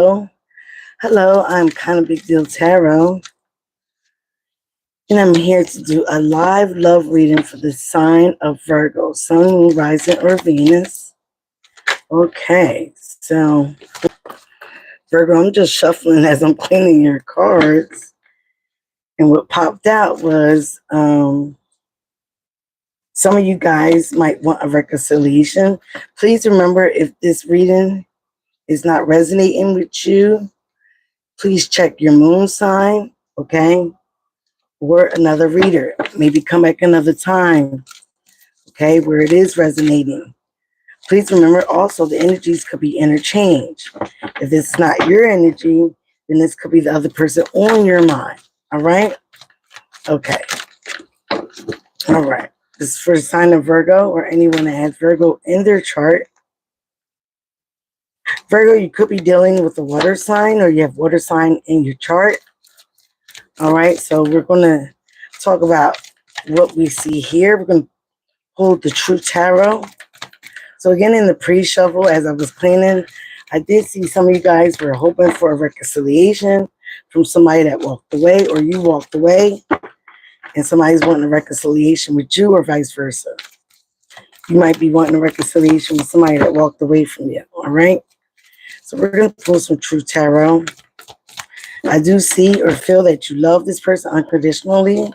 Hello, I'm kind of Big Deal Tarot, and I'm here to do a live love reading for the sign of Virgo, Sun, Moon, Rising, or Venus. Okay, so Virgo, I'm just shuffling as I'm cleaning your cards, and what popped out was some of you guys might want a reconciliation. Please remember, if this reading is not resonating with you, please check your moon sign, okay? Or another reader. Maybe come back another time, okay, where it is resonating. Please remember also the energies could be interchanged. If it's not your energy, then this could be the other person on your mind. All right? Okay. All right. This is for the sign of Virgo or anyone that has Virgo in their chart. Virgo, you could be dealing with a water sign or you have water sign in your chart. All right. So we're going to talk about what we see here. We're going to pull the True Tarot. So again, in the pre-shuffle, as I was cleaning, I did see some of you guys were hoping for a reconciliation from somebody that walked away, or you walked away, and somebody's wanting a reconciliation with you, or vice versa. You might be wanting a reconciliation with somebody that walked away from you, all right? So we're going to pull some True Tarot. I do see or feel that you love this person unconditionally,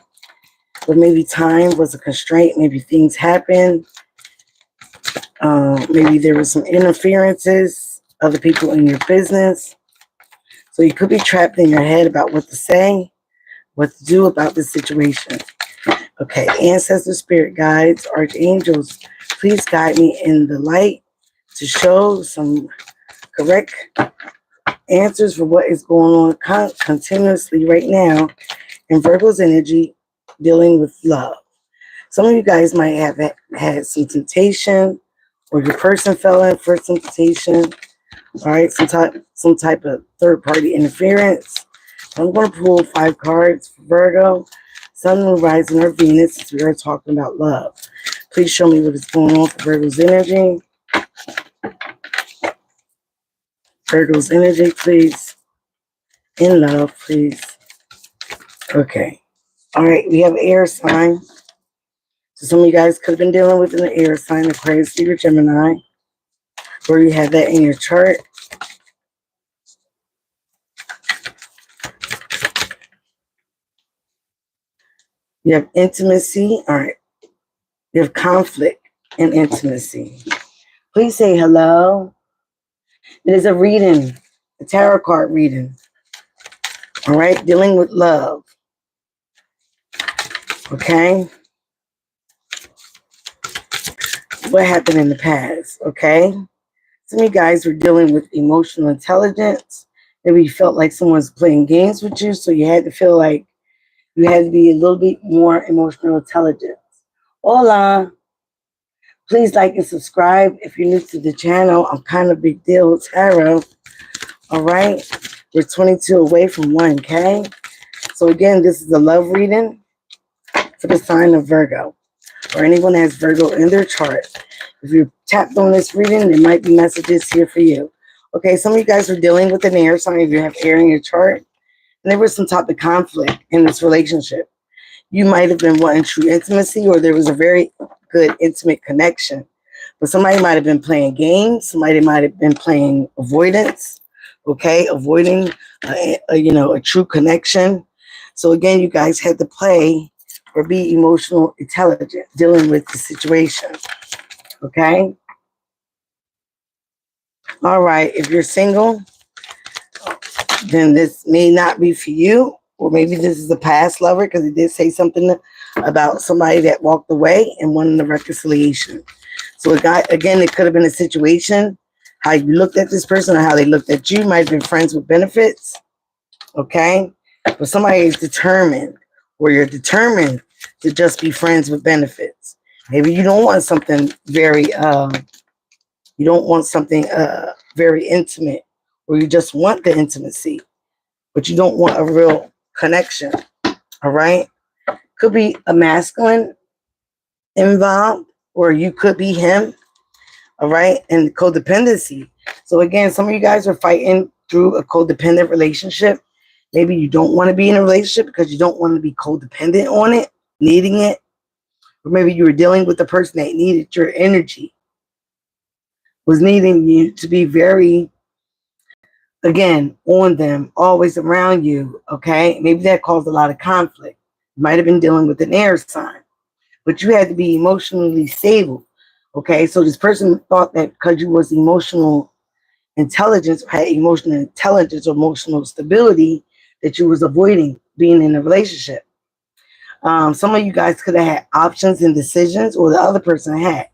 but maybe time was a constraint. Maybe things happened. Maybe there was some interferences, other people in your business. So you could be trapped in your head about what to say, what to do about this situation. Okay, ancestors, spirit guides, archangels, please guide me in the light to show some correct answers for what is going on continuously right now in Virgo's energy dealing with love. Some of you guys might have had some temptation, or your person fell in for some temptation. All right, some type of third-party interference. I'm going to pull 5 cards for Virgo, Sun, Moon, Rising, or Venus, since we are talking about love. Please show me what is going on for Virgo's energy. Virgo's energy, please. In love, please. Okay. All right, we have air sign. So some of you guys could have been dealing with an air sign, Aquarius, Libra, Gemini, or you have that in your chart. You have intimacy. All right. You have conflict and intimacy. Please say hello. It is a reading, a tarot card reading. All right. Dealing with love. Okay. What happened in the past? Okay. Some of you guys were dealing with emotional intelligence. Maybe you felt like someone's playing games with you, so you had to feel like you had to be a little bit more emotional intelligent. Hola. Please like and subscribe if you're new to the channel. I'm kind of Big Deal Tarot. All right. We're 22 away from 1K. So again, this is a love reading for the sign of Virgo, or anyone that has Virgo in their chart. If you tapped on this reading, there might be messages here for you. Okay, some of you guys are dealing with an air sign if you have air in your chart. And there was some type of conflict in this relationship. You might have been wanting true intimacy, or there was a very good intimate connection. But somebody might have been playing games. Somebody might have been playing avoidance. Okay, avoiding a true connection. So again, you guys had to play or be emotional intelligent dealing with the situation. Okay. All right. If you're single, then this may not be for you, or maybe this is a past lover, because it did say something about somebody that walked away and wanted a reconciliation. So again, it could have been a situation, how you looked at this person or how they looked at you. Might have been friends with benefits. Okay. But somebody is determined, or you're determined to just be friends with benefits. Maybe you don't want something very very intimate, or you just want the intimacy, but you don't want a real connection. All right. Could be a masculine involved, or you could be him. All right. And codependency. So again, some of you guys are fighting through a codependent relationship. Maybe you don't want to be in a relationship because you don't want to be codependent on it, needing it. Or maybe you were dealing with a person that needed your energy, was needing you to be very, again, on them, always around you, okay? Maybe that caused a lot of conflict. You might have been dealing with an air sign, but you had to be emotionally stable, okay? So this person thought that because you was emotional intelligence, had emotional intelligence or emotional stability, that you was avoiding being in a relationship. Some of you guys could have had options and decisions, or the other person had,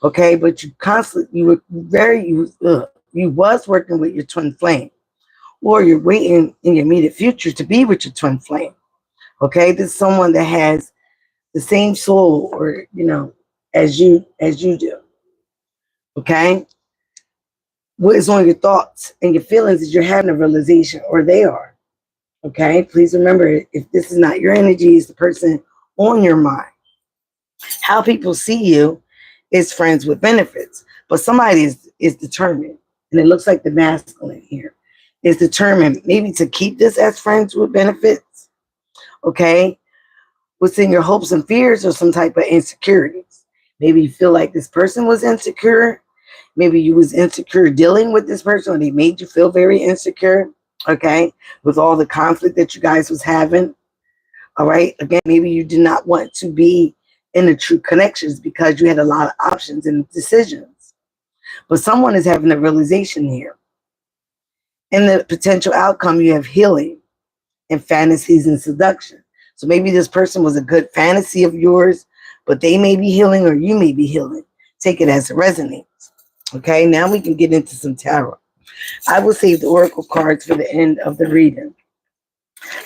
okay? But you constantly, you was working with your twin flame, or you're waiting in your immediate future to be with your twin flame, okay? This is someone that has the same soul, or as you do, okay? What is on your thoughts and your feelings is you're having a realization, or they are, okay? Please remember, if this is not your energy, it's the person on your mind. How people see you is friends with benefits, but somebody is determined, and it looks like the masculine here is determined maybe to keep this as friends with benefits, okay? What's in your hopes and fears, or some type of insecurities. Maybe you feel like this person was insecure. Maybe you was insecure dealing with this person, or they made you feel very insecure, okay, with all the conflict that you guys was having. All right. Again, maybe you did not want to be in the true connections because you had a lot of options and decisions. But someone is having a realization here. In the potential outcome, you have healing and fantasies and seduction. So maybe this person was a good fantasy of yours, but they may be healing, or you may be healing. Take it as it resonates. Okay, now we can get into some tarot. I will save the oracle cards for the end of the reading.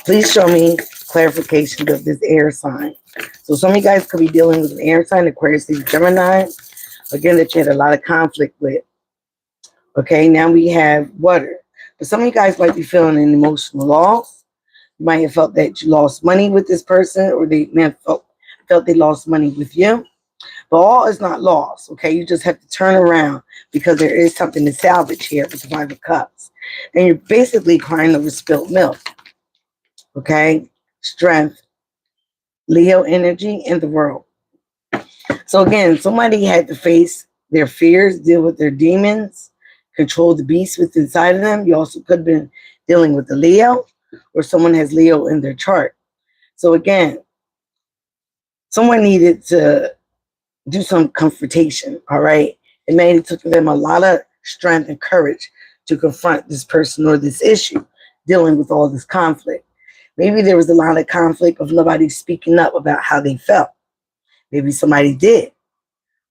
Please show me clarification of this air sign. So some of you guys could be dealing with an air sign, Aquarius, Gemini, again, that you had a lot of conflict with. Okay, now we have water. But some of you guys might be feeling an emotional loss. You might have felt that you lost money with this person, or they may have felt they lost money with you. But all is not lost, okay? You just have to turn around, because there is something to salvage here with the Five of Cups. And you're basically crying over spilled milk, okay? Strength, Leo energy in the world. So again, somebody had to face their fears, deal with their demons, control the beast within inside of them. You also could have been dealing with the Leo, or someone has Leo in their chart. So again, someone needed to do some confrontation, all right? It may have took them a lot of strength and courage to confront this person or this issue, dealing with all this conflict. Maybe there was a lot of conflict of nobody speaking up about how they felt. Maybe somebody did,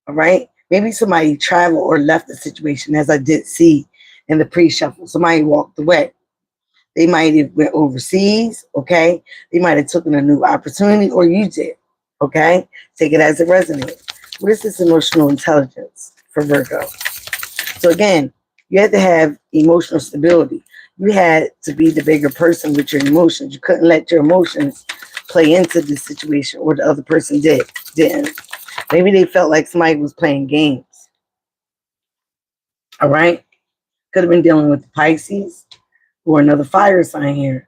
all right? Maybe somebody traveled or left the situation, as I did see in the pre-shuffle. Somebody walked away. They might have went overseas, okay? They might have taken a new opportunity, or you did, okay? Take it as it resonates. What is this emotional intelligence for Virgo? So again, you had to have emotional stability. You had to be the bigger person with your emotions. You couldn't let your emotions play into this situation, or the other person didn't. Maybe they felt like somebody was playing games. All right? Could have been dealing with the Pisces, or another fire sign here.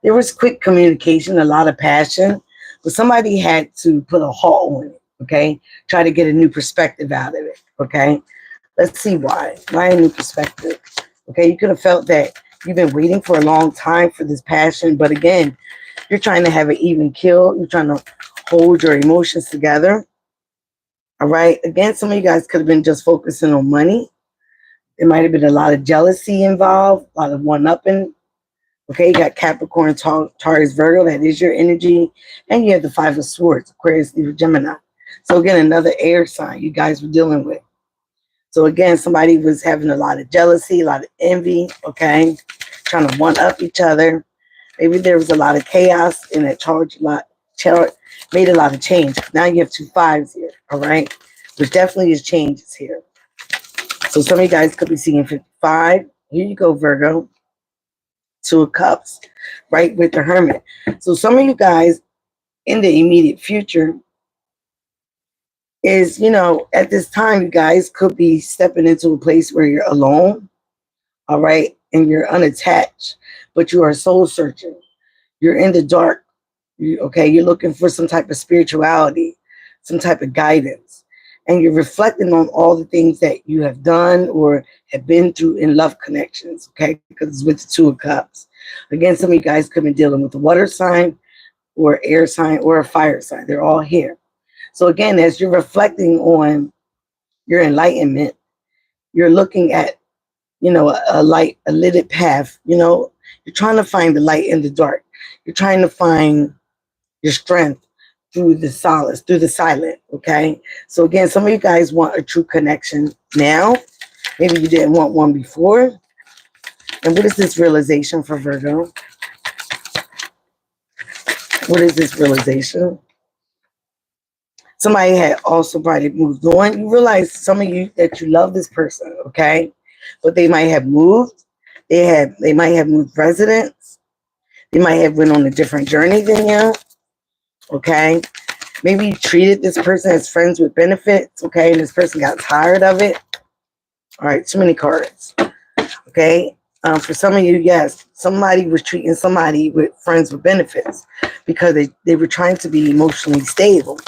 There was quick communication, a lot of passion, but somebody had to put a halt on it, okay? Try to get a new perspective out of it, okay? Let's see why. Why a new perspective? Okay, you could have felt that you've been waiting for a long time for this passion, but again, you're trying to have an even kill. You're trying to hold your emotions together, all right? Again, some of you guys could have been just focusing on money. There might have been a lot of jealousy involved, a lot of one-upping. Okay, you got Capricorn, Taurus, Virgo. That is your energy. And you have the Five of Swords, Aquarius, Libra, Gemini. So again, another air sign you guys were dealing with. So again, somebody was having a lot of jealousy, a lot of envy, okay? Trying to one-up each other. Maybe there was a lot of chaos in that chart, made a lot of change. Now you have 2 5s here, all right? Which definitely is changes here. So some of you guys could be seeing 55. Here you go, Virgo. 2 of Cups, right, with the Hermit. So some of you guys in the immediate future is, at this time, you guys could be stepping into a place where you're alone, all right? and you're unattached, but you are soul searching. You're in the dark. You're looking for some type of spirituality, some type of guidance, and you're reflecting on all the things that you have done or have been through in love connections. Okay, because it's with the Two of Cups. Again, some of you guys could be dealing with a water sign or air sign or a fire sign. They're all here. So again, as you're reflecting on your enlightenment, you're looking at, a light, a lit path. You're trying to find the light in the dark. You're trying to find your strength through the solace, through the silent. Okay. So again, some of you guys want a true connection now. Maybe you didn't want one before. And what is this realization for Virgo? What is this realization? Somebody had also probably moved on. You realize, some of you, that you love this person, okay? But they might have moved. They might have moved residence. They might have went on a different journey than you, okay? Maybe you treated this person as friends with benefits, okay? And this person got tired of it. All right, too many cards, okay? For some of you, yes, somebody was treating somebody with friends with benefits because they were trying to be emotionally stable.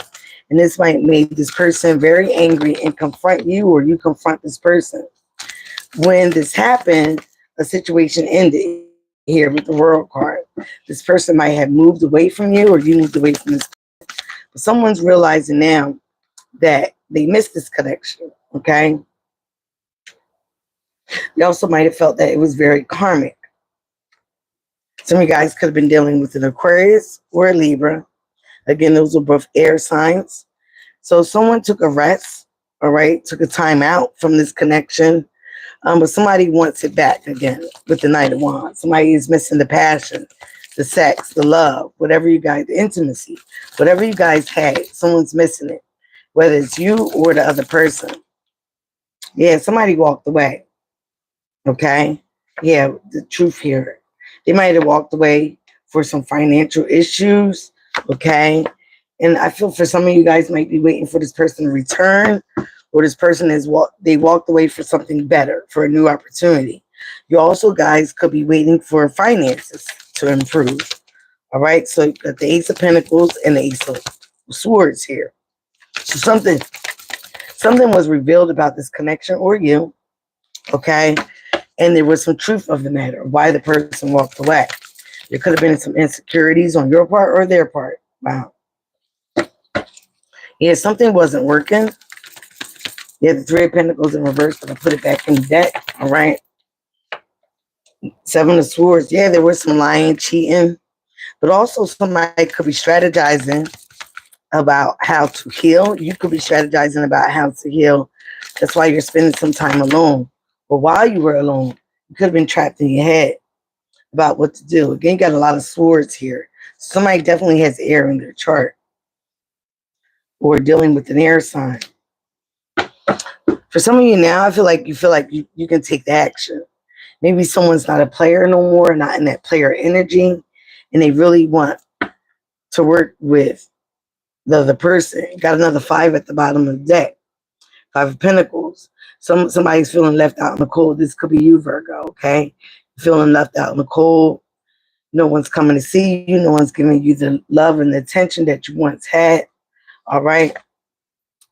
And this might make this person very angry and confront you, or you confront this person. When this happened, a situation ended here with the World card. This person might have moved away from you, or you moved away from this. But someone's realizing now that they missed this connection, okay? They also might have felt that it was very karmic. Some of you guys could have been dealing with an Aquarius or a Libra. Again, those are both air signs. So someone took a rest, all right, took a time out from this connection. But somebody wants it back again with the Knight of Wands. Somebody is missing the passion, the sex, the love, whatever you guys, the intimacy, whatever you guys had, someone's missing it, whether it's you or the other person. Yeah, somebody walked away. Okay. Yeah, the truth here. They might have walked away for some financial issues. Okay. And I feel for some of you guys might be waiting for this person to return, or this person they walked away for something better, for a new opportunity. You also guys could be waiting for finances to improve. All right. So you got the Ace of Pentacles and the Ace of Swords here. So something was revealed about this connection or you. Okay. And there was some truth of the matter, why the person walked away. There could have been some insecurities on your part or their part. Wow. Yeah, something wasn't working. Yeah, the Three of Pentacles in reverse, but I put it back in the deck. All right. Seven of Swords. Yeah, there was some lying, cheating. But also somebody could be strategizing about how to heal. You could be strategizing about how to heal. That's why you're spending some time alone. Or while you were alone, you could have been trapped in your head about what to do. Again, you got a lot of swords here. Somebody definitely has air in their chart, or dealing with an air sign. For some of you now, I feel like you can take the action. Maybe someone's not a player no more, not in that player energy, and they really want to work with the other person. Got another 5 at the bottom of the deck. 5 of Pentacles. Somebody's feeling left out in the cold. This could be you, Virgo, okay? Feeling left out in the cold. No one's coming to see you. No one's giving you the love and the attention that you once had. All right.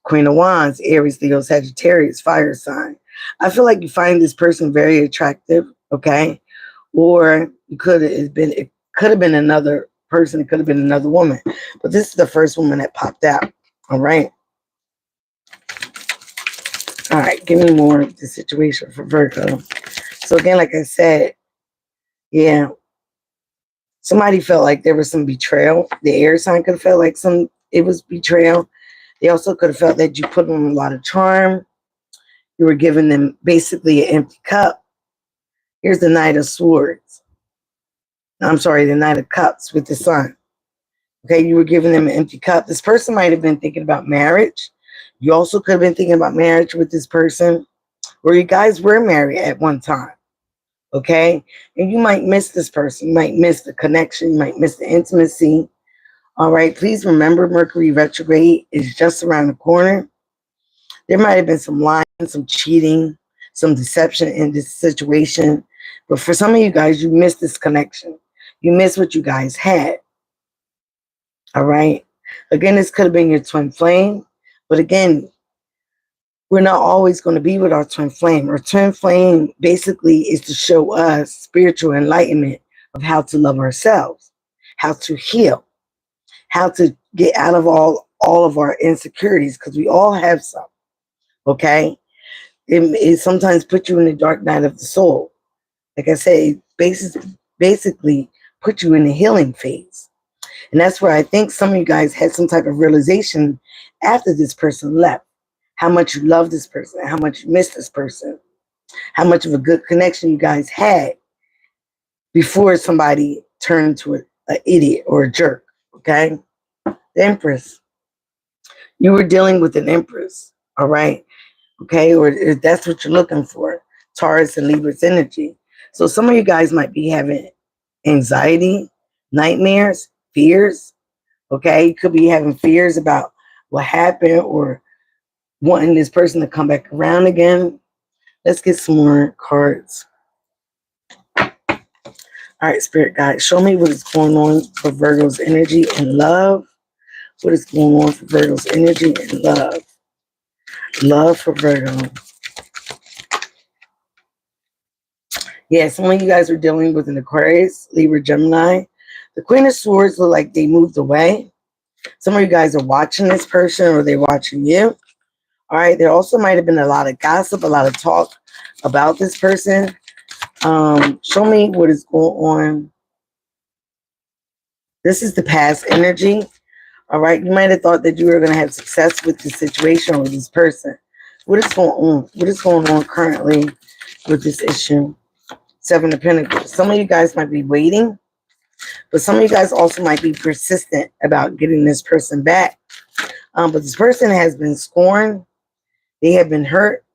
Queen of Wands, Aries, Leo, Sagittarius, fire sign. I feel like you find this person very attractive, okay? Or it could have been another person. It could have been another woman. But this is the first woman that popped out. All right. All right. Give me more of the situation for Virgo. So again, like I said, yeah, somebody felt like there was some betrayal. The air sign could have felt like it was betrayal. They also could have felt that you put on a lot of charm. You were giving them basically an empty cup. Here's the Knight of Swords. I'm sorry, the Knight of Cups with the Sun. Okay, you were giving them an empty cup. This person might have been thinking about marriage. You also could have been thinking about marriage with this person, or you guys were married at one time. Okay, and you might miss this person. You might miss the connection. You might miss the intimacy. All right, please remember Mercury retrograde is just around the corner. There might have been some lying, some cheating, some deception in this situation. But for some of you guys, you missed this connection. You missed what you guys had. All right. Again, this could have been your twin flame. But again, we're not always going to be with our twin flame. Our twin flame basically is to show us spiritual enlightenment of how to love ourselves, how to heal, how to get out of all of our insecurities, because we all have some. Okay. It sometimes puts you in the dark night of the soul. Like I say, basically put you in the healing phase. And that's where I think some of you guys had some type of realization after this person left. How much you love this person, how much you miss this person, how much of a good connection you guys had before somebody turned into an idiot or a jerk. Okay? The Empress. You were dealing with an Empress. All right? Okay? Or if that's what you're looking for. Taurus and Libra's energy. So some of you guys might be having anxiety, nightmares, fears. Okay? You could be having fears about what happened or wanting this person to come back around again. Let's get some more cards. All right, Spirit Guide, show me what is going on for Virgo's energy and love. What is going on for Virgo's energy and love? Love for Virgo. Yeah, some of you guys are dealing with an Aquarius, Libra, Gemini. The Queen of Swords look like they moved away. Some of you guys are watching this person or they're watching you. All right, there also might have been a lot of gossip, a lot of talk about this person. Show me what is going on. This is the past energy. All right, you might have thought that you were going to have success with this situation with this person. What is going on? What is going on currently with this issue? Seven of Pentacles. Some of you guys might be waiting, but some of you guys also might be persistent about getting this person back. But this person has been scorned. They have been hurt.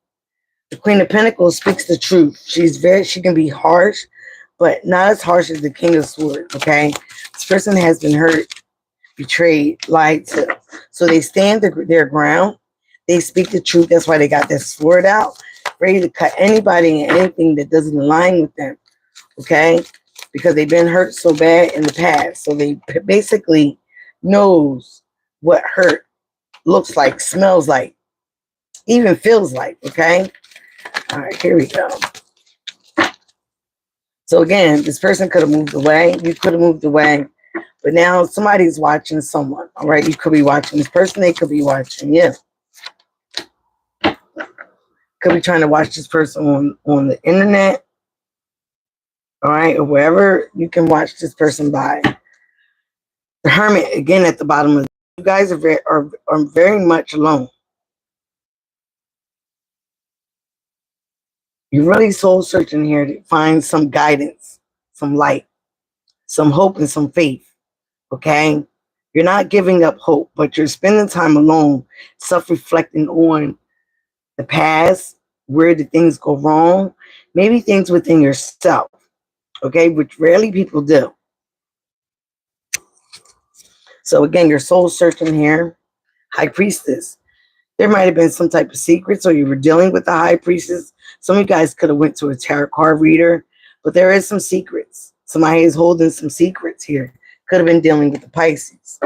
The Queen of Pentacles speaks the truth. She can be harsh, but not as harsh as the King of Swords, okay? This person has been hurt, betrayed, lied to. So they stand their ground. They speak the truth. That's why they got their sword out, ready to cut anybody and anything that doesn't align with them, okay? Because they've been hurt so bad in the past. So they basically knows what hurt looks like, smells like, even feels like, okay? All right, here we go. So again, this person could have moved away. You could have moved away. But now somebody's watching someone, all right? You could be watching this person. They could be watching you. Could be trying to watch this person on the internet, all right? Or wherever you can watch this person by. The Hermit, again, at the bottom of you guys are very much alone. You're really soul searching here to find some guidance, some light, some hope, and some faith. Okay? You're not giving up hope, but you're spending time alone, self-reflecting on the past, where did things go wrong, maybe things within yourself, okay, which rarely people do. So again, you're soul searching here. High Priestess. There might have been some type of secrets, or you were dealing with the High Priestess. Some of you guys could have went to a tarot card reader, but there is some secrets. Somebody is holding some secrets here. Could have been dealing with the Pisces.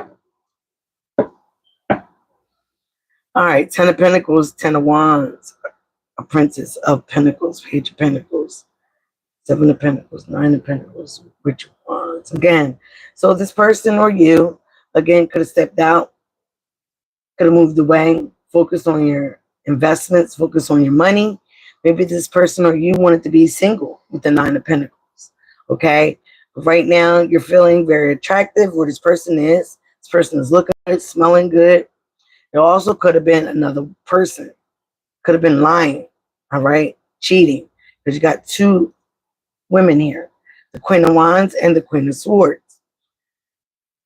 All right, Ten of Pentacles, Ten of Wands, a Princess of Pentacles, Page of Pentacles, Seven of Pentacles, Nine of Pentacles, Witch of Wands. Again, so this person or you, again, could have stepped out, could have moved away, focused on your investments, focused on your money. Maybe this person or you wanted to be single with the Nine of Pentacles, okay? Right now, you're feeling very attractive where this person is. This person is looking good, smelling good. It also could have been another person. Could have been lying, all right? Cheating. Because you got two women here. The Queen of Wands and the Queen of Swords.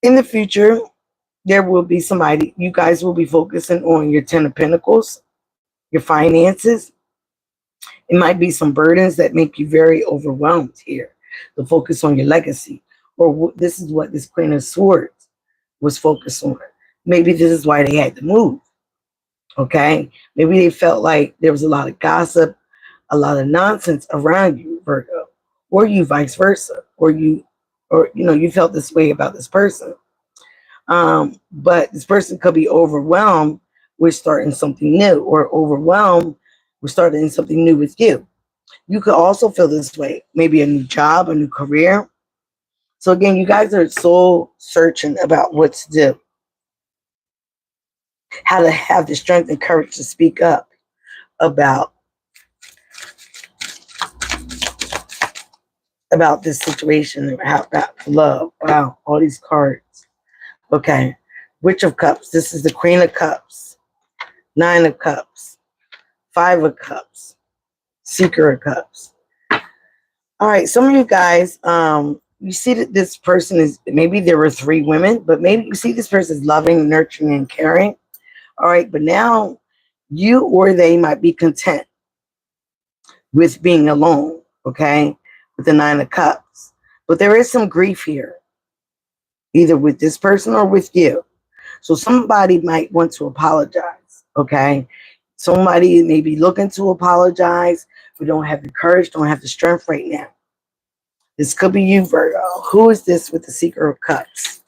In the future, there will be somebody, you guys will be focusing on your Ten of Pentacles, your finances. It might be some burdens that make you very overwhelmed here. To focus on your legacy. Or this is what this Queen of Swords was focused on. Maybe this is why they had to move. Okay? Maybe they felt like there was a lot of gossip, a lot of nonsense around you, Virgo. or you vice versa, or you felt this way about this person. But this person could be overwhelmed with starting something new, or overwhelmed with starting something new with you. You could also feel this way, maybe a new job, a new career. So again, you guys are soul searching about what to do, how to have the strength and courage to speak up about this situation, about love. Wow, all these cards. Okay. Witch of Cups. This is the Queen of Cups. Nine of Cups. Five of Cups. Seeker of Cups. All right. Some of you guys, you see that this person is, maybe there were three women, but maybe you see this person is loving, nurturing, and caring. All right. But now you or they might be content with being alone. Okay. With the Nine of Cups. But there is some grief here, either with this person or with you. So somebody might want to apologize, okay? Somebody may be looking to apologize, but don't have the courage, don't have the strength right now. This could be you, Virgo. Who is this with the Seeker of Cups?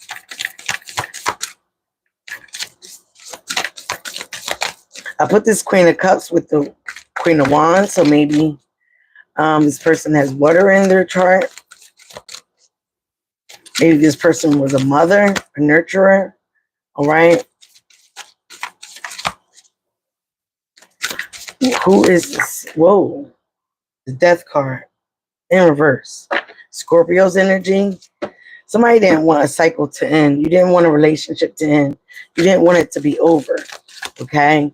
I put this Queen of Cups with the Queen of Wands, so maybe this person has water in their chart. Maybe this person was a mother, a nurturer, all right? Who is this? Whoa, the Death card in reverse. Scorpio's energy. Somebody didn't want a cycle to end. You didn't want a relationship to end. You didn't want it to be over. Okay.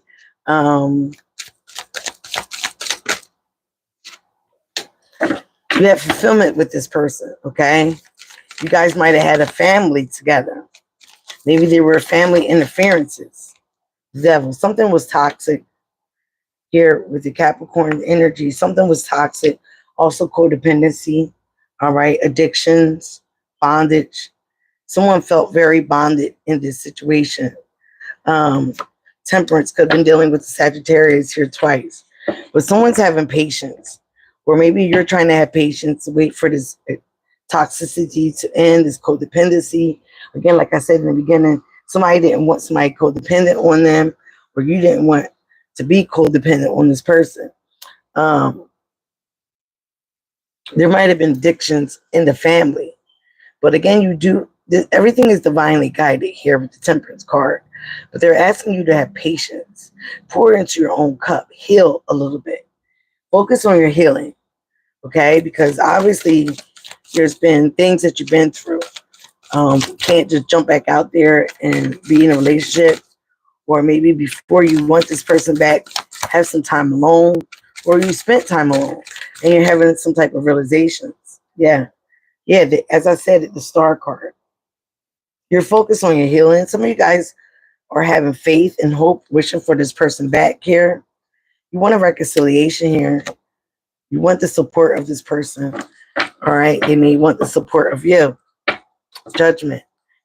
You had fulfillment with this person. Okay. You guys might have had a family together. Maybe there were family interferences. Devil. Something was toxic here with the Capricorn energy. Something was toxic. Also codependency. All right. Addictions, bondage. Someone felt very bonded in this situation. Um, Temperance could have been dealing with the Sagittarius here twice. But someone's having patience. Or maybe you're trying to have patience to wait for this toxicity to end, this codependency. Again, like I said in the beginning, somebody didn't want somebody codependent on them, or you didn't want to be codependent on this person. There might have been addictions in the family. But again, everything is divinely guided here with the Temperance card. But they're asking you to have patience. Pour into your own cup. Heal a little bit. Focus on your healing. Okay? Because obviously there's been things that you've been through. You can't just jump back out there and be in a relationship. Or maybe before you want this person back, have some time alone. Or you spent time alone and you're having some type of realizations. Yeah. Yeah, as I said at the Star card, you're focused on your healing. Some of you guys are having faith and hope, wishing for this person back here. You want a reconciliation here. You want the support of this person. All right. They may want the support of you. Judgment.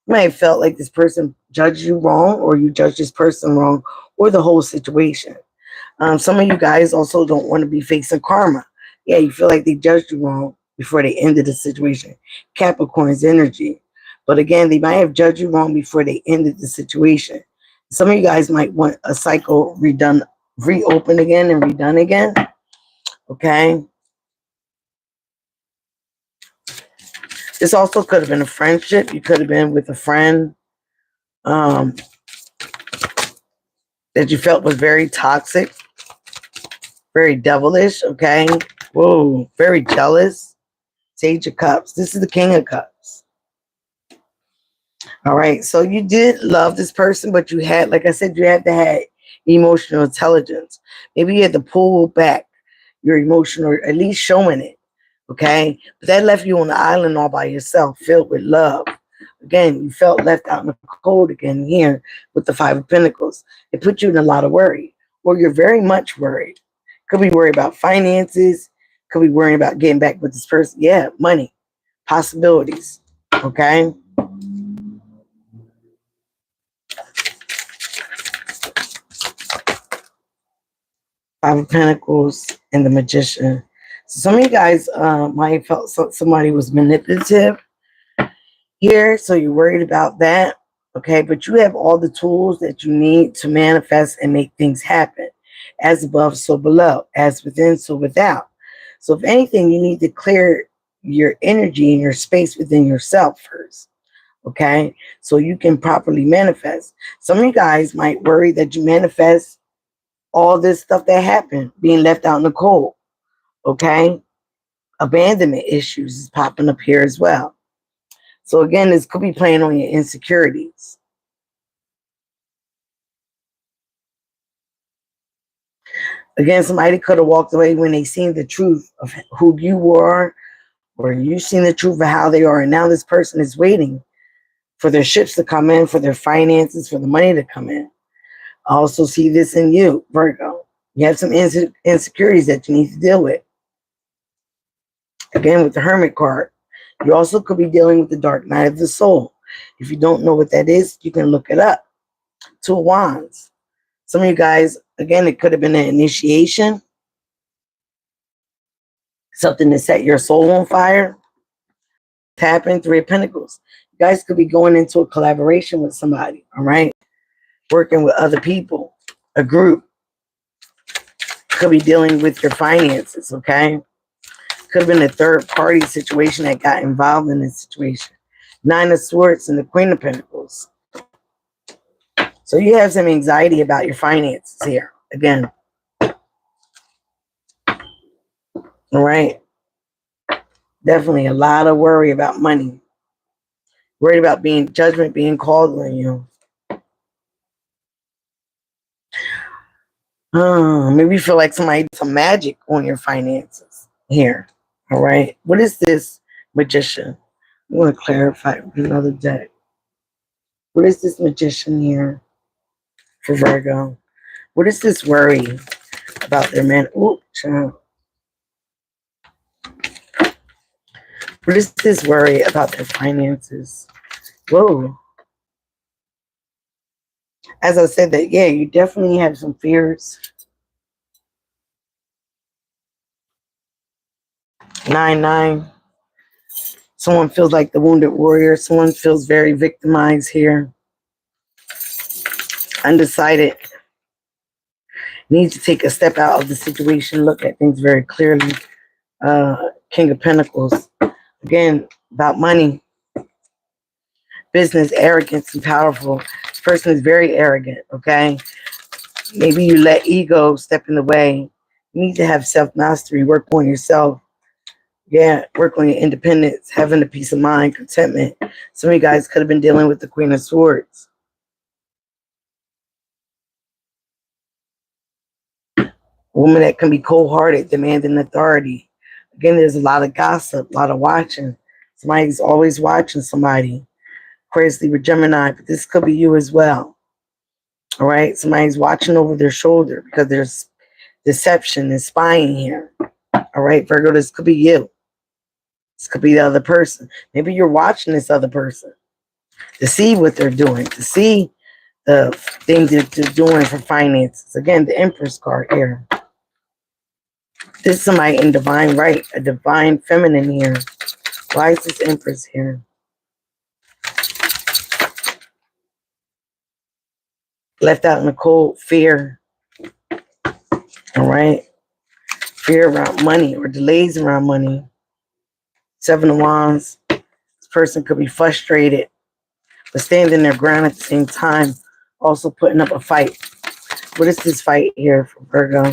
You may have felt like this person judged you wrong, or you judged this person wrong, or the whole situation. Some of you guys also don't want to be facing karma. Yeah, you feel like they judged you wrong before they ended the situation. Capricorn's energy. But again, they might have judged you wrong before they ended the situation. Some of you guys might want a cycle reopened again and redone again. Okay. This also could have been a friendship. You could have been with a friend that you felt was very toxic, very devilish. Okay. Whoa, very jealous. Sage of Cups. This is the King of Cups. All right. So you did love this person, but you had, like I said, you had to have emotional intelligence. Maybe you had to pull back your emotion, or at least showing it. Okay. But that left you on the island all by yourself, filled with love. Again, you felt left out in the cold again here with the Five of Pentacles. It put you in a lot of worry, or you're very much worried. Could be worried about finances. Could be worrying about getting back with this person. Yeah, money, possibilities. Okay. Five of Pentacles and the Magician. So some of you guys might have felt somebody was manipulative here, so you're worried about that. Okay, but you have all the tools that you need to manifest and make things happen. As above, so below. As within, so without. So if anything, you need to clear your energy and your space within yourself first. Okay, so you can properly manifest. Some of you guys might worry that you manifest all this stuff that happened, being left out in the cold. Okay, abandonment issues is popping up here as well. So again, this could be playing on your insecurities. Again, somebody could have walked away when they seen the truth of who you were, or you seen the truth of how they are, and now this person is waiting for their ships to come in, for their finances, for the money to come in. I also see this in you, Virgo. You have some insecurities that you need to deal with. Again, with the Hermit card, you also could be dealing with the dark night of the soul. If you don't know what that is, you can look it up. Two of Wands. Some of you guys, again, it could have been an initiation, something to set your soul on fire. Tapping Three of Pentacles. You guys could be going into a collaboration with somebody, all right? Working with other people, a group. Could be dealing with your finances, okay? Could have been a third party situation that got involved in this situation. Nine of Swords and the Queen of Pentacles. So you have some anxiety about your finances here, again. All right? Definitely a lot of worry about money. Worried about judgment being called on you. Maybe you feel like somebody did some magic on your finances here. All right. What is this Magician? I want to clarify with another deck. What is this Magician here for Virgo? What is this worry about their man? Oh, child. What is this worry about their finances? Whoa. As I said that, yeah, you definitely have some fears. 9-9. Someone feels like the wounded warrior. Someone feels very victimized here. Undecided. Need to take a step out of the situation. Look at things very clearly. King of Pentacles. Again, about money. Business, arrogance, and powerful. This person is very arrogant, okay? Maybe you let ego step in the way. You need to have self-mastery. Work on yourself. Yeah, work on your independence. Having a peace of mind, contentment. Some of you guys could have been dealing with the Queen of Swords. A woman that can be cold-hearted, demanding authority. Again, there's a lot of gossip, a lot of watching. Somebody's always watching somebody. Aquarius, Libra, Gemini, but this could be you as well. All right, somebody's watching over their shoulder because there's deception and spying here. All right, Virgo, this could be you. This could be the other person. Maybe you're watching this other person to see what they're doing, to see the things that they're doing for finances. Again, the Empress card here. This is somebody in divine right, a divine feminine here. Why is this Empress here? Left out in the cold, fear. All right. Fear around money or delays around money. Seven of Wands. This person could be frustrated, but standing their ground at the same time, also putting up a fight. What is this fight here for Virgo?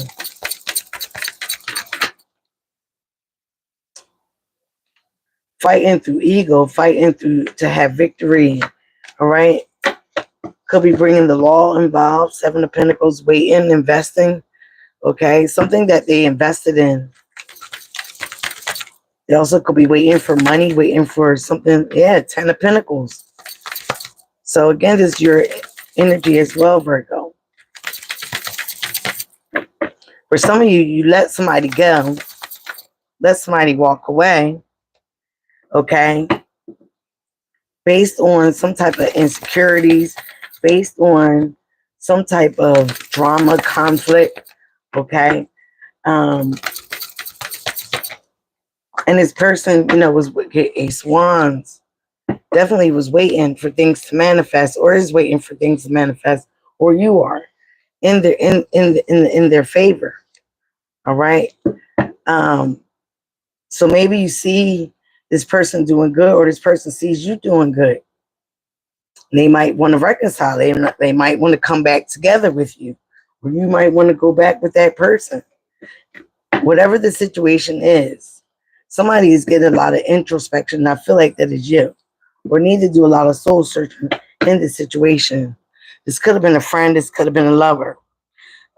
Fighting through ego, fighting through to have victory. All right. Could be bringing the law involved. Seven of Pentacles, waiting, investing. Okay. Something that they invested in. They also could be waiting for money, waiting for something. Yeah, 10 of Pentacles. So again, this is your energy as well, Virgo. For some of you, you let somebody go. Let somebody walk away. Okay. Based on some type of insecurities. Based on some type of drama, conflict. Okay. And this person, was with Ace Wands, definitely was waiting for things to manifest, or is waiting for things to manifest, or you are in their favor. All right. Um, so maybe you see this person doing good, or this person sees you doing good. They might want to reconcile. They might want to come back together with you, or you might want to go back with that person. Whatever the situation is, somebody is getting a lot of introspection. And I feel like that is you, or need to do a lot of soul searching in this situation. This could have been a friend. This could have been a lover.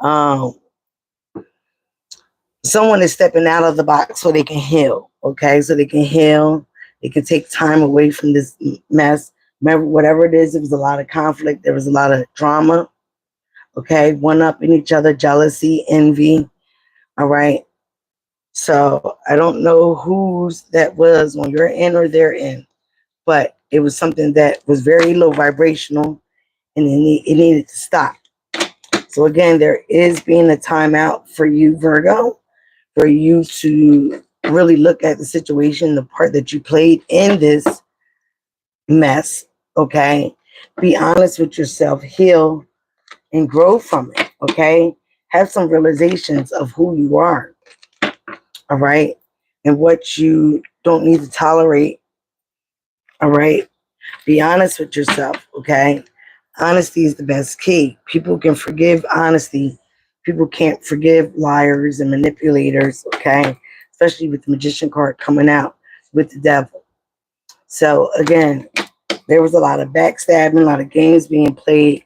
Um, Someone is stepping out of the box so they can heal. Okay, so they can heal. They can take time away from this mess. Remember, whatever it is, there was a lot of conflict. There was a lot of drama. Okay, one up in each other, jealousy, envy. All right. So I don't know whose that was on your end or their end, but it was something that was very low vibrational, and it needed to stop. So again, there is being a timeout for you, Virgo, for you to really look at the situation, the part that you played in this mess. Okay, be honest with yourself, heal, and grow from it. Okay, have some realizations of who you are. All right, and what you don't need to tolerate. All right, be honest with yourself. Okay, honesty is the best key. People can forgive honesty. People can't forgive liars and manipulators. Okay, especially with the magician card coming out with the devil. So again, there was a lot of backstabbing, a lot of games being played.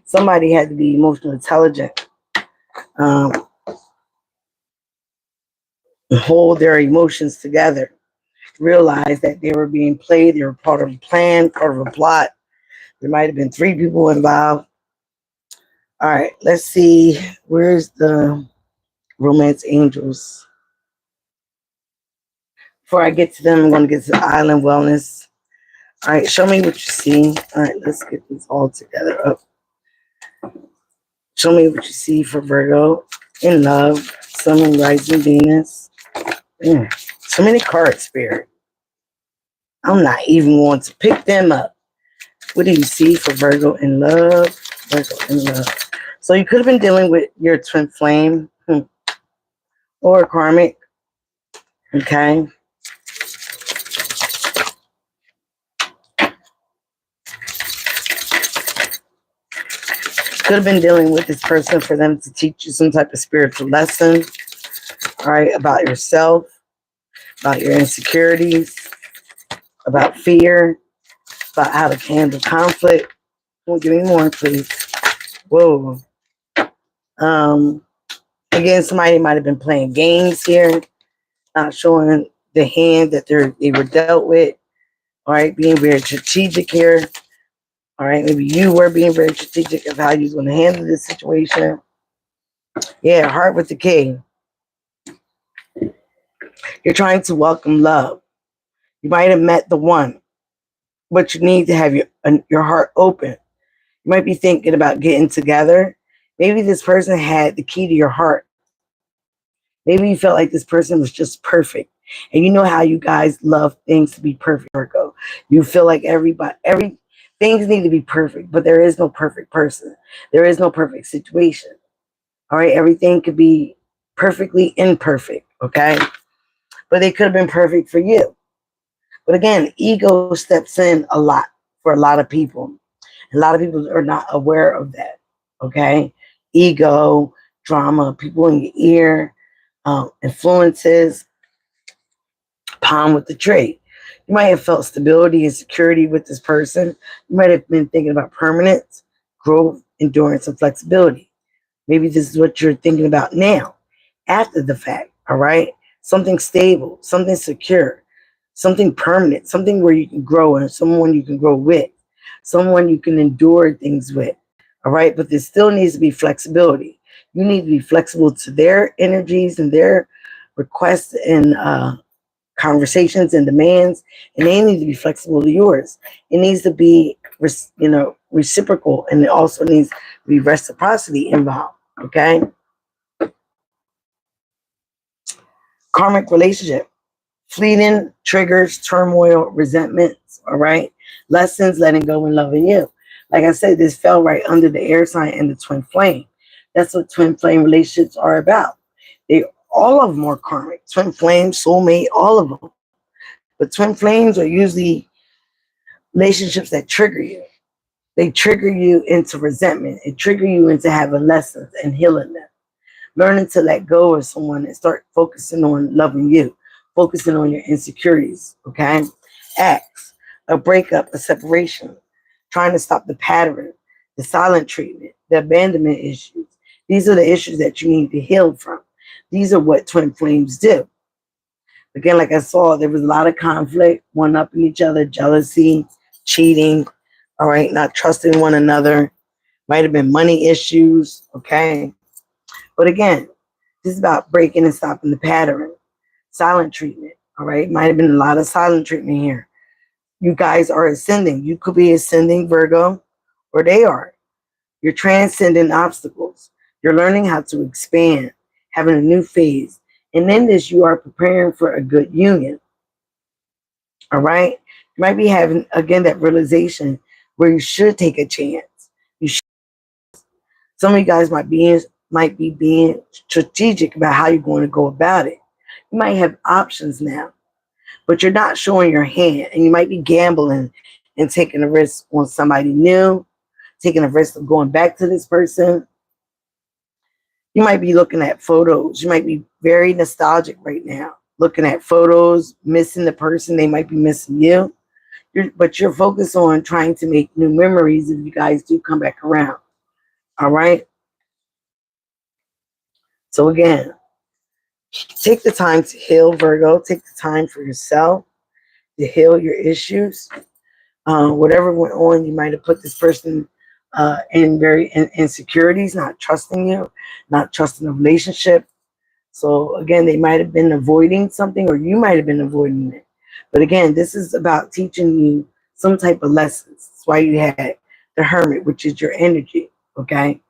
Somebody had to be emotionally intelligent, um, and hold their emotions together. Realize that they were being played. They were part of a plan, part of a plot. There might have been 3 people involved. All right, let's see. Where's the romance angels? Before I get to them, I'm going to get to the island wellness. All right, show me what you see. All right, let's get this all together up. Show me what you see for Virgo in love, Sun and Rising Venus. So many cards, Spirit. I'm not even going to pick them up. What do you see for Virgo in love? Virgo in love. So you could have been dealing with your twin flame or karmic. Okay. Could have been dealing with this person for them to teach you some type of spiritual lesson. All right. About yourself, about your insecurities, about fear, about how to handle conflict. Well, give me more, please. Whoa. Again, somebody might have been playing games here, not showing the hand that they were dealt with. All right, being very strategic here. All right, maybe you were being very strategic of how you're going to handle this situation. Yeah, heart with the king. You're trying to welcome love. You might have met the one, but you need to have your heart open. You might be thinking about getting together. Maybe this person had the key to your heart. Maybe you felt like this person was just perfect. And you know how you guys love things to be perfect, Virgo. You feel like things need to be perfect, but there is no perfect person. There is no perfect situation. All right, everything could be perfectly imperfect, okay? But they could have been perfect for you. But again, ego steps in a lot for a lot of people. A lot of people are not aware of that, okay? Ego, drama, people in your ear, influences, palm with the tree. You might have felt stability and security with this person. You might have been thinking about permanence, growth, endurance, and flexibility. Maybe this is what you're thinking about now, after the fact, all right? Something stable, something secure, something permanent, something where you can grow and someone you can grow with, someone you can endure things with, all right? But there still needs to be flexibility. You need to be flexible to their energies and their requests and conversations and demands, and they need to be flexible to yours. It needs to be, reciprocal, and it also needs to be reciprocity involved. Okay. Karmic relationship, Fleeting triggers, turmoil, resentments, all right? Lessons, letting go and loving you. Like I said, this fell right under the air sign and the twin flame. That's what twin flame relationships are about. They all of them are karmic. Twin flame, soulmate, all of them. But twin flames are usually relationships that trigger you. They trigger you into resentment. It trigger you into having lessons and healing them. Learning to let go of someone and start focusing on loving you, focusing on your insecurities, okay? Acts, a breakup, a separation, trying to stop the pattern, the silent treatment, the abandonment issues. These are the issues that you need to heal from. These are what twin flames do. Again, like I saw, there was a lot of conflict, one up in each other, jealousy, cheating, all right, not trusting one another. Might have been money issues, okay? But again, this is about breaking and stopping the pattern. Silent treatment, all right? Might have been a lot of silent treatment here. You guys are ascending. You could be ascending Virgo, or they are. You're transcending obstacles. You're learning how to expand, having a new phase. And in this, you are preparing for a good union, all right? You might be having, again, that realization where you should take a chance. You should. Some of you guys might be being strategic about how you're going to go about it. You might have options now, but you're not showing your hand, and you might be gambling and taking a risk on somebody new, taking a risk of going back to this person. You might be looking at photos. You might be very nostalgic right now, looking at photos, missing the person. They might be missing you. But you're focused on trying to make new memories if you guys do come back around. All right? So again, take the time to heal, Virgo. Take the time for yourself to heal your issues. Whatever went on, you might have put this person in very insecurities, not trusting you, not trusting the relationship. So again, they might have been avoiding something, or you might have been avoiding it. But again, this is about teaching you some type of lessons. That's why you had the Hermit, which is your energy. Okay.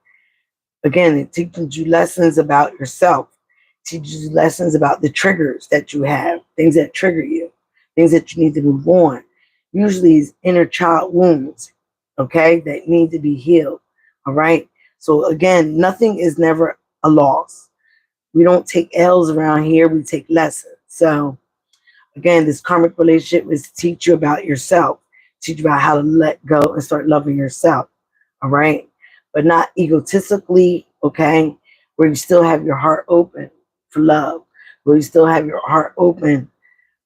Again, it teaches you lessons about yourself, teaches you lessons about the triggers that you have, things that trigger you, things that you need to move on. Usually it's inner child wounds, okay, that need to be healed. All right. So again, nothing is never a loss. We don't take L's around here, we take lessons. So again, this karmic relationship is to teach you about yourself, teach you about how to let go and start loving yourself. All right. But not egotistically, okay, where you still have your heart open for love, where you still have your heart open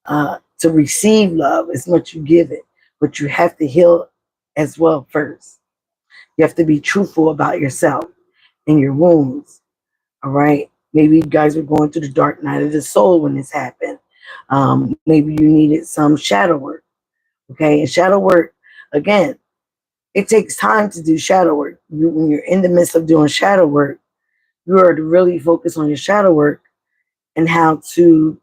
to receive love as much you give it. But you have to heal as well first. You have to be truthful about yourself and your wounds. All right. Maybe you guys were going through the dark night of the soul when this happened. Maybe you needed some shadow work. Okay. And shadow work, again, it takes time to do shadow work. When you're in the midst of doing shadow work, you are to really focus on your shadow work and how to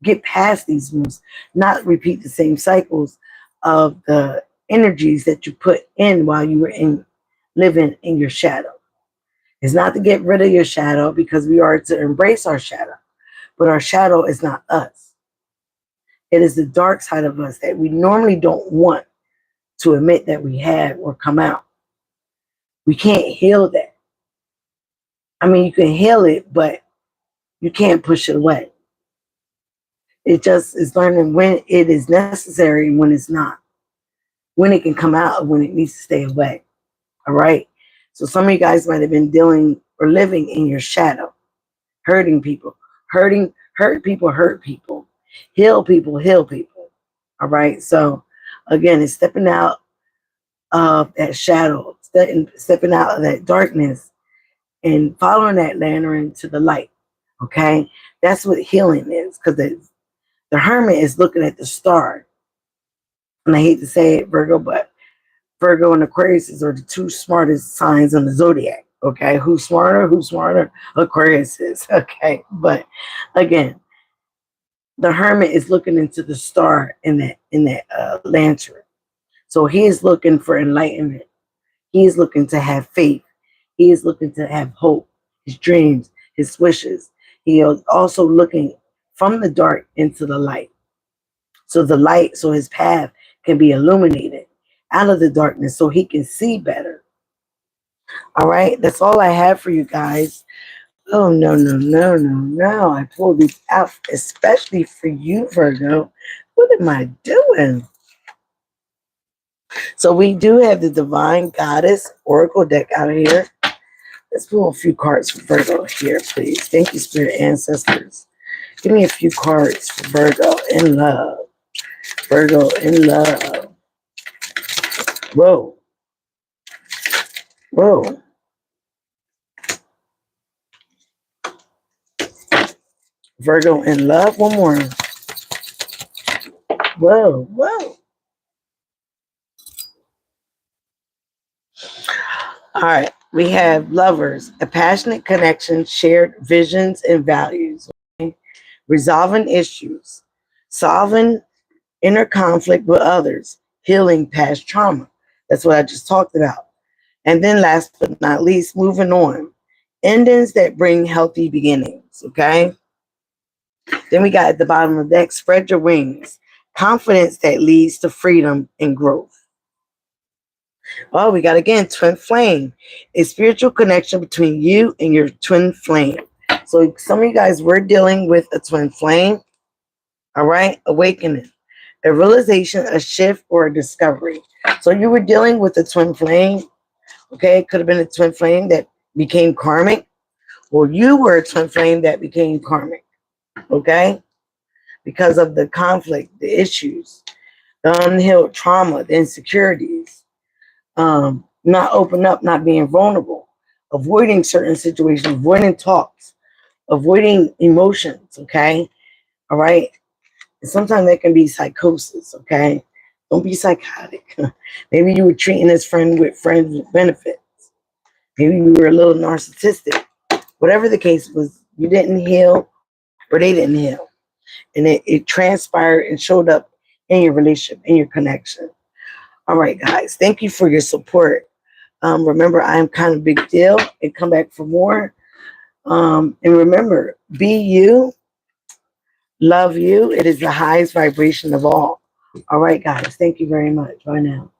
get past these wounds, not repeat the same cycles of the energies that you put in while you were living in your shadow. It's not to get rid of your shadow, because we are to embrace our shadow, but our shadow is not us. It is the dark side of us that we normally don't want to admit that we have or come out. We can't heal that. I mean, you can heal it, but you can't push it away. It just is learning when it is necessary and when it's not, when it can come out and when it needs to stay away. All right. So some of you guys might have been dealing or living in your shadow, hurting people, hurt people, hurt people, heal people, heal people. All right. So again, it's stepping out of that shadow, stepping out of that darkness and following that lantern to the light. Okay. That's what healing is, because the hermit is looking at the star. And I hate to say it, Virgo, but Virgo and Aquarius are the two smartest signs in the zodiac. Okay, who's smarter? Who's smarter? Aquarius is. Okay, but again, the hermit is looking into the star in that lantern. So he is looking for enlightenment. He is looking to have faith. He is looking to have hope, his dreams, his wishes. He is also looking from the dark into the light. So the light, so his path can be illuminated out of the darkness so he can see better. All right, that's all I have for you guys. Oh, no, no, no, no, no. I pulled these out especially for you, Virgo. What am I doing? So we do have the Divine Goddess Oracle deck out here. Let's pull a few cards for Virgo here, please. Thank you, Spirit Ancestors. Give me a few cards for Virgo in love. Virgo in love. Whoa. Whoa. Virgo in love. One more. Whoa. Whoa. All right. We have lovers, a passionate connection, shared visions and values. Okay? Resolving issues, solving inner conflict with others, healing past trauma. That's what I just talked about. And then last but not least, moving on. Endings that bring healthy beginnings, okay? Then we got at the bottom of the deck, spread your wings. Confidence that leads to freedom and growth. Oh, we got again, twin flame. A spiritual connection between you and your twin flame. So some of you guys were dealing with a twin flame. All right, awakening. A realization, a shift, or a discovery. So you were dealing with a twin flame. Okay, it could have been a twin flame that became karmic, or you were a twin flame that became karmic. Okay, because of the conflict, the issues, the unhealed trauma, the insecurities, not open up, not being vulnerable, avoiding certain situations, avoiding talks, avoiding emotions. Okay, all right. And sometimes that can be psychosis. Okay, don't be psychotic. Maybe you were treating this friend with friends with benefits. Maybe you were a little narcissistic. Whatever the case was, you didn't heal or they didn't heal. And it transpired and showed up in your relationship, in your connection. All right, guys. Thank you for your support. Remember, I am kind of big deal and come back for more. And remember, be you, love you. It is the highest vibration of all. All right, guys. Thank you very much. Bye now.